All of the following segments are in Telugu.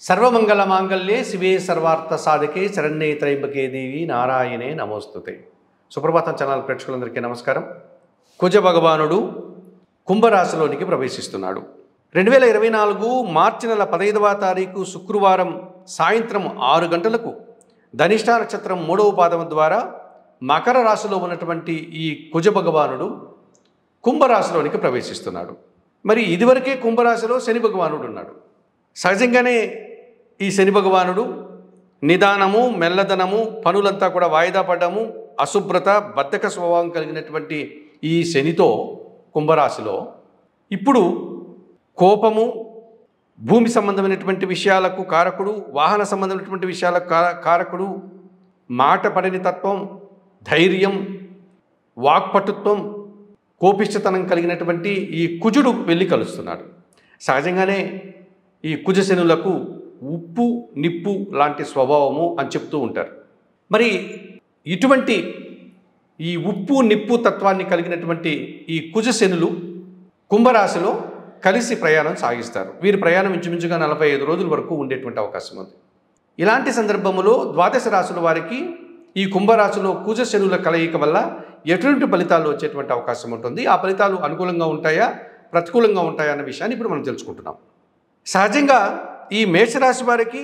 సర్వమంగళమాంగళ్యే శివే సర్వార్థ సాధకే శరణ్యే త్రయంబకే దేవి నారాయణే నమోస్తుతే. సుప్రభాతం ఛానల్ ప్రేక్షకులందరికీ నమస్కారం. కుజ భగవానుడు కుంభరాశిలోనికి ప్రవేశిస్తున్నాడు. 2024 మార్చి నెల 15వ తారీఖు శుక్రవారం సాయంత్రం 6 గంటలకు ధనిష్ఠా నక్షత్రం 3వ పాదం ద్వారా మకర రాశిలో ఉన్నటువంటి ఈ కుజ భగవానుడు కుంభరాశిలోనికి ప్రవేశిస్తున్నాడు. మరి ఇదివరకే కుంభరాశిలో శని భగవానుడు ఉన్నాడు. సహజంగానే ఈ శని భగవానుడు నిదానము, మెల్లదనము, పనులంతా కూడా వాయిదా పడ్డము, అశుభ్రత, బద్ధక స్వభావం కలిగినటువంటి ఈ శనితో కుంభరాశిలో ఇప్పుడు కోపము, భూమి సంబంధమైనటువంటి విషయాలకు కారకుడు, వాహన సంబంధమైనటువంటి విషయాలకు కారకుడు, మాట పడని తత్వం, ధైర్యం, వాక్పటుత్వం, కోపిష్టతనం కలిగినటువంటి ఈ కుజుడు వెళ్ళి కలుస్తున్నాడు. సహజంగానే ఈ కుజశనులకు ఉప్పు నిప్పు లాంటి స్వభావము అని చెప్తూ ఉంటారు. మరి ఇటువంటి ఈ ఉప్పు నిప్పు తత్వాన్ని కలిగినటువంటి ఈ కుజశనులు కుంభరాశిలో కలిసి ప్రయాణం సాగిస్తారు. వీరి ప్రయాణం ఇంచుమించుగా 45 రోజుల వరకు ఉండేటువంటి అవకాశం ఉంది. ఇలాంటి సందర్భంలో ద్వాదశ రాశుల వారికి ఈ కుంభరాశిలో కుజశనుల కలయిక వల్ల ఎటువంటి ఫలితాలు వచ్చేటువంటి అవకాశం ఉంటుంది, ఆ ఫలితాలు అనుకూలంగా ఉంటాయా ప్రతికూలంగా ఉంటాయా అన్న విషయాన్ని ఇప్పుడు మనం తెలుసుకుంటున్నాం. సహజంగా ఈ మేషరాశి వారికి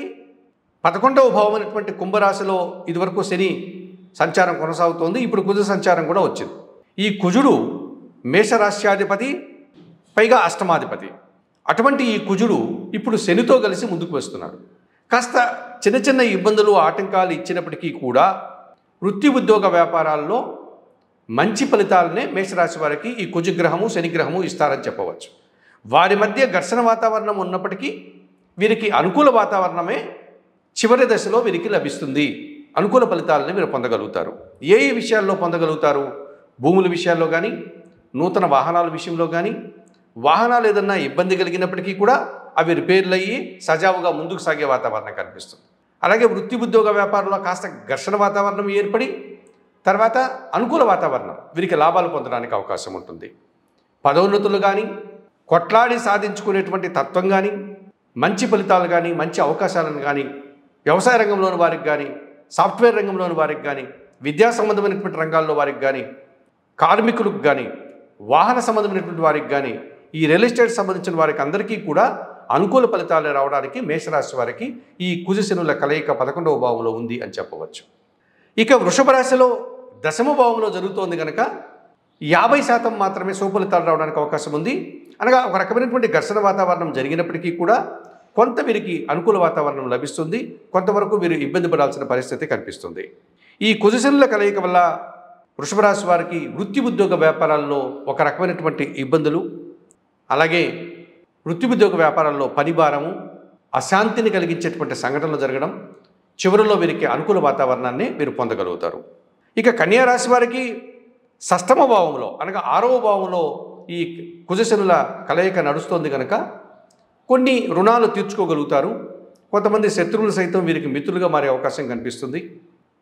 11వ భావం అనేటువంటి కుంభరాశిలో ఇదివరకు శని సంచారం కొనసాగుతోంది. ఇప్పుడు కుజ సంచారం కూడా వచ్చింది. ఈ కుజుడు మేషరాశ్యాధిపతి, పైగా అష్టమాధిపతి. అటువంటి ఈ కుజుడు ఇప్పుడు శనితో కలిసి ముందుకు వస్తున్నాడు. కాస్త చిన్న చిన్న ఇబ్బందులు, ఆటంకాలు ఇచ్చినప్పటికీ కూడా వృత్తి ఉద్యోగ వ్యాపారాల్లో మంచి ఫలితాలనే మేషరాశి వారికి ఈ కుజగ్రహము శనిగ్రహము ఇస్తారని చెప్పవచ్చు. వారి మధ్య ఘర్షణ వాతావరణం ఉన్నప్పటికీ వీరికి అనుకూల వాతావరణమే చివరి దశలో వీరికి లభిస్తుంది. అనుకూల ఫలితాలని మీరు పొందగలుగుతారు. ఏ విషయాల్లో పొందగలుగుతారు? భూముల విషయాల్లో కానీ, నూతన వాహనాల విషయంలో కానీ, వాహనాలు ఏదన్నా ఇబ్బంది కలిగినప్పటికీ కూడా అవి రిపేర్లు అయ్యి సజావుగా ముందుకు సాగే వాతావరణం కనిపిస్తుంది. అలాగే వృత్తి ఉద్యోగ వ్యాపారంలో కాస్త ఘర్షణ వాతావరణం ఏర్పడి తర్వాత అనుకూల వాతావరణం వీరికి లాభాలు పొందడానికి అవకాశం ఉంటుంది. పదోన్నతులు కానీ, కొట్లాడి సాధించుకునేటువంటి తత్వం కానీ, మంచి ఫలితాలు కానీ, మంచి అవకాశాలను కానీ, వ్యవసాయ రంగంలోని వారికి కానీ, సాఫ్ట్వేర్ రంగంలోని వారికి కానీ, విద్యా సంబంధమైనటువంటి రంగాల్లో వారికి కానీ, కార్మికులకు కానీ, వాహన సంబంధమైనటువంటి వారికి కానీ, ఈ రియల్ ఎస్టేట్ సంబంధించిన వారికి అందరికీ కూడా అనుకూల ఫలితాలు రావడానికి మేషరాశి వారికి ఈ కుజశనుల కలయిక 11వ భావంలో ఉంది అని చెప్పవచ్చు. ఇక వృషభ రాశిలో దశమ భావంలో జరుగుతోంది కనుక 50% మాత్రమే సుఫలితాలు రావడానికి అవకాశం ఉంది. అనగా ఒక రకమైనటువంటి ఘర్షణ వాతావరణం జరిగినప్పటికీ కూడా కొంత వీరికి అనుకూల వాతావరణం లభిస్తుంది, కొంతవరకు వీరు ఇబ్బంది పడాల్సిన పరిస్థితి కనిపిస్తుంది. ఈ కుజశనుల కలయిక వల్ల వృషభ రాశి వారికి వృత్తి ఉద్యోగ వ్యాపారాల్లో ఒక రకమైనటువంటి ఇబ్బందులు, అలాగే వృత్తి ఉద్యోగ వ్యాపారాల్లో పనిభారము, అశాంతిని కలిగించేటువంటి సంఘటనలు జరగడం, చివరిలో వీరికి అనుకూల వాతావరణాన్ని మీరు పొందగలుగుతారు. ఇక కన్యా రాశి వారికి షష్టమ భావంలో అనగా 6వ భావంలో ఈ కుజశనుల కలయిక నడుస్తోంది కనుక కొన్ని రుణాలు తీర్చుకోగలుగుతారు. కొంతమంది శత్రువులు సైతం వీరికి మిత్రులుగా మారే అవకాశం కనిపిస్తుంది.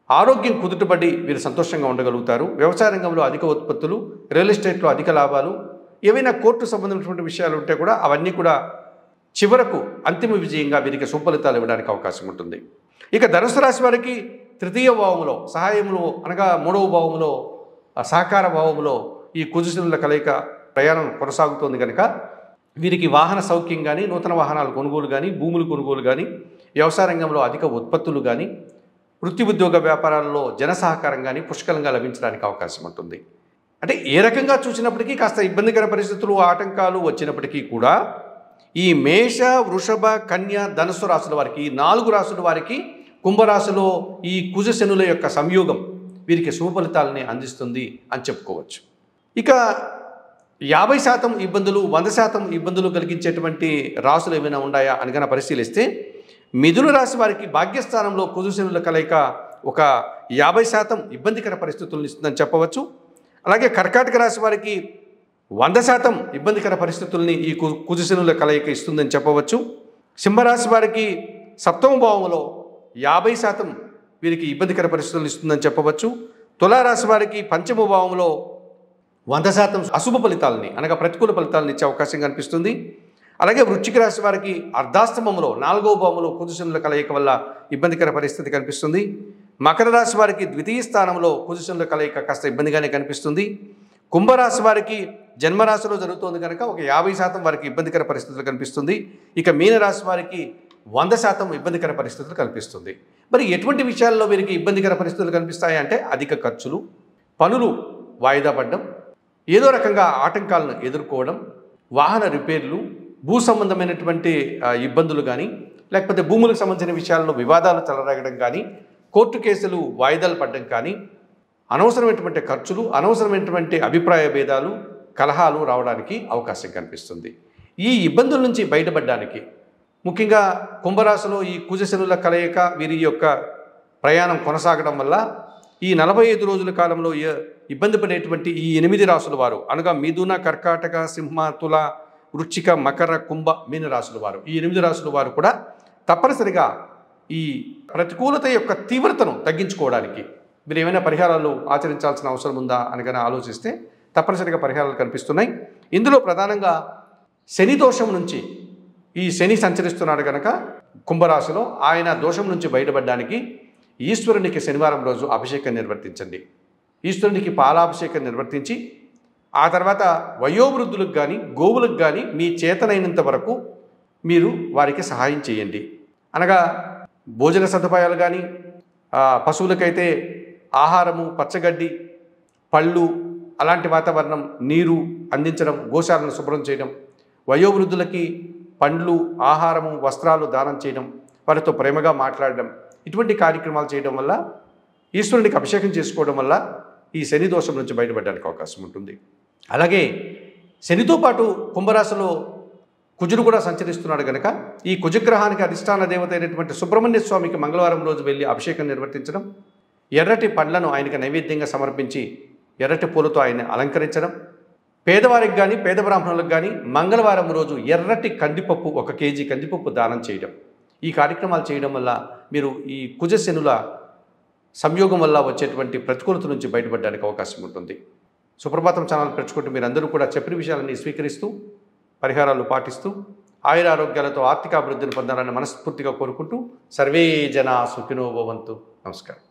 ఆరోగ్యం కుదుటపడి వీరు సంతోషంగా ఉండగలుగుతారు. వ్యవసాయ రంగంలో అధిక ఉత్పత్తులు, రియల్ ఎస్టేట్లో అధిక లాభాలు, ఏవైనా కోర్టు సంబంధించినటువంటి విషయాలు ఉంటే కూడా అవన్నీ కూడా చివరకు అంతిమ విజయంగా వీరికి సుఫలితాలు ఇవ్వడానికి అవకాశం ఉంటుంది. ఇక ధనుసు రాశి వారికి 3వ భావంలో సహాయంలో అనగా 3వ భావంలో సహకార భావంలో ఈ కుజశనుల కలయిక ప్రయాణం కొనసాగుతోంది కనుక వీరికి వాహన సౌఖ్యం కానీ, నూతన వాహనాల కొనుగోలు కానీ, భూములు కొనుగోలు కానీ, వ్యవసాయ రంగంలో అధిక ఉత్పత్తులు కానీ, వృత్తి ఉద్యోగ వ్యాపారాల్లో జన సహకారం కానీ పుష్కలంగా లభించడానికి అవకాశం ఉంటుంది. అంటే ఏ రకంగా చూసినప్పటికీ కాస్త ఇబ్బందికర పరిస్థితులు, ఆటంకాలు వచ్చినప్పటికీ కూడా ఈ మేష, వృషభ, కన్య, ధనుసు రాశుల వారికి, ఈ 4 రాశుల వారికి కుంభరాశిలో ఈ కుజశనుల యొక్క సంయోగం వీరికి శుభ ఫలితాలని అందిస్తుంది అని చెప్పుకోవచ్చు. ఇక 50% ఇబ్బందులు, 100% ఇబ్బందులు కలిగించేటువంటి రాశులు ఏమైనా ఉన్నాయా అని కనుక పరిశీలిస్తే మిథున రాశి వారికి భాగ్యస్థానంలో కుజశనుల కలయిక ఒక 50% ఇబ్బందికర పరిస్థితులను ఇస్తుందని చెప్పవచ్చు. అలాగే కర్కాటక రాశి వారికి 100% ఇబ్బందికర పరిస్థితుల్ని ఈ కుజశనుల కలయిక ఇస్తుందని చెప్పవచ్చు. సింహరాశి వారికి 7వ భావంలో 50% వీరికి ఇబ్బందికర పరిస్థితులు ఇస్తుందని చెప్పవచ్చు. తులారాశి వారికి 5వ భావంలో 100% అశుభ ఫలితాలని అనగా ప్రతికూల ఫలితాలను ఇచ్చే అవకాశం కనిపిస్తుంది. అలాగే వృశ్చిక రాశి వారికి అర్ధాష్టమంలో 4వ భావంలో కుజశనుల కలయిక వల్ల ఇబ్బందికర పరిస్థితి కనిపిస్తుంది. మకర రాశి వారికి ద్వితీయ స్థానంలో కుజశనుల కలయిక కాస్త ఇబ్బందిగానే కనిపిస్తుంది. కుంభరాశి వారికి జన్మరాశిలో జరుగుతోంది కనుక ఒక 50% వారికి ఇబ్బందికర పరిస్థితులు కనిపిస్తుంది. ఇక మీనరాశి వారికి 100% ఇబ్బందికర పరిస్థితులు కనిపిస్తుంది. మరి ఎటువంటి విషయాల్లో వీరికి ఇబ్బందికర పరిస్థితులు కనిపిస్తాయి అంటే అధిక ఖర్చులు, పనులు వాయిదా పడడం, ఏదో రకంగా ఆటంకాలను ఎదుర్కోవడం, వాహన రిపేర్లు, భూ సంబంధమైనటువంటి ఇబ్బందులు కానీ, లేకపోతే భూములకు సంబంధించిన విషయాల్లో వివాదాలు చెలరేగడం కానీ, కోర్టు కేసులు వాయిదాలు పడడం కానీ, అనవసరమైనటువంటి ఖర్చులు, అనవసరమైనటువంటి అభిప్రాయ భేదాలు, కలహాలు రావడానికి అవకాశం కనిపిస్తుంది. ఈ ఇబ్బందుల నుంచి బయటపడడానికి ముఖ్యంగా కుంభరాశిలో ఈ కుజశనుల కలయిక వీరి యొక్క ప్రయాణం కొనసాగడం వల్ల ఈ 45 రోజుల కాలంలో ఇబ్బంది పడేటువంటి ఈ 8 రాశుల వారు అనగా మిథున, కర్కాటక, సింహ, తుల, వృశ్చిక, మకర, కుంభ, మీన రాశుల వారు, ఈ 8 రాశుల వారు కూడా తప్పనిసరిగా ఈ ప్రతికూలత యొక్క తీవ్రతను తగ్గించుకోవడానికి మీరు ఏమైనా పరిహారాలు ఆచరించాల్సిన అవసరం ఉందా అని కానీ ఆలోచిస్తే తప్పనిసరిగా పరిహారాలు కనిపిస్తున్నాయి. ఇందులో ప్రధానంగా శని దోషం నుంచి, ఈ శని సంచరిస్తున్నాడు కనుక కుంభరాశిలో ఆయన దోషం నుంచి బయటపడడానికి ఈశ్వరునికి శనివారం రోజు అభిషేకం నిర్వర్తించండి. ఈశ్వరునికి పాలాభిషేకం నిర్వర్తించి ఆ తర్వాత వయోవృద్ధులకు కానీ, గోవులకు కానీ మీ చేతనైనంత వరకు మీరు వారికి సహాయం చేయండి. అనగా భోజన సదుపాయాలు కానీ, పశువులకైతే ఆహారము, పచ్చగడ్డి, పళ్ళు, అలాంటి వాతావరణం, నీరు అందించడం, గోశాలను శుభ్రం చేయడం, వయోవృద్ధులకి పండ్లు, ఆహారము, వస్త్రాలు దానం చేయడం, వారితో ప్రేమగా మాట్లాడడం, ఇటువంటి కార్యక్రమాలు చేయడం వల్ల, ఈశ్వరునికి అభిషేకం చేసుకోవడం వల్ల ఈ శని దోషం నుంచి బయటపడడానికి అవకాశం ఉంటుంది. అలాగే శనితో పాటు కుంభరాశిలో కుజుడు కూడా సంచరిస్తున్నాడు కనుక ఈ కుజగ్రహానికి అధిష్టాన దేవత అయినటువంటి సుబ్రహ్మణ్య స్వామికి మంగళవారం రోజు వెళ్ళి అభిషేకం నిర్వర్తించడం, ఎర్రటి పండ్లను ఆయనకి నైవేద్యంగా సమర్పించి ఎర్రటి పూలతో ఆయన అలంకరించడం, పేదవారికి కానీ, పేద బ్రాహ్మణులకు కానీ మంగళవారం రోజు ఎర్రటి కందిపప్పు 1 కేజీ కందిపప్పు దానం చేయడం, ఈ కార్యక్రమాలు చేయడం వల్ల మీరు ఈ కుజశనుల సంయోగం వల్ల వచ్చేటువంటి ప్రతికూలత నుంచి బయటపడడానికి అవకాశం ఉంటుంది. సుప్రభాతం ఛానల్ పెంచుకుంటూ మీరందరూ కూడా చెప్పిన విషయాలన్నీ స్వీకరిస్తూ పరిహారాలు పాటిస్తూ ఆయురారోగ్యాలతో ఆర్థిక అభివృద్ధిని పొందాలని మనస్ఫూర్తిగా కోరుకుంటూ సర్వే జనా సుఖినో భవంతు. నమస్కారం.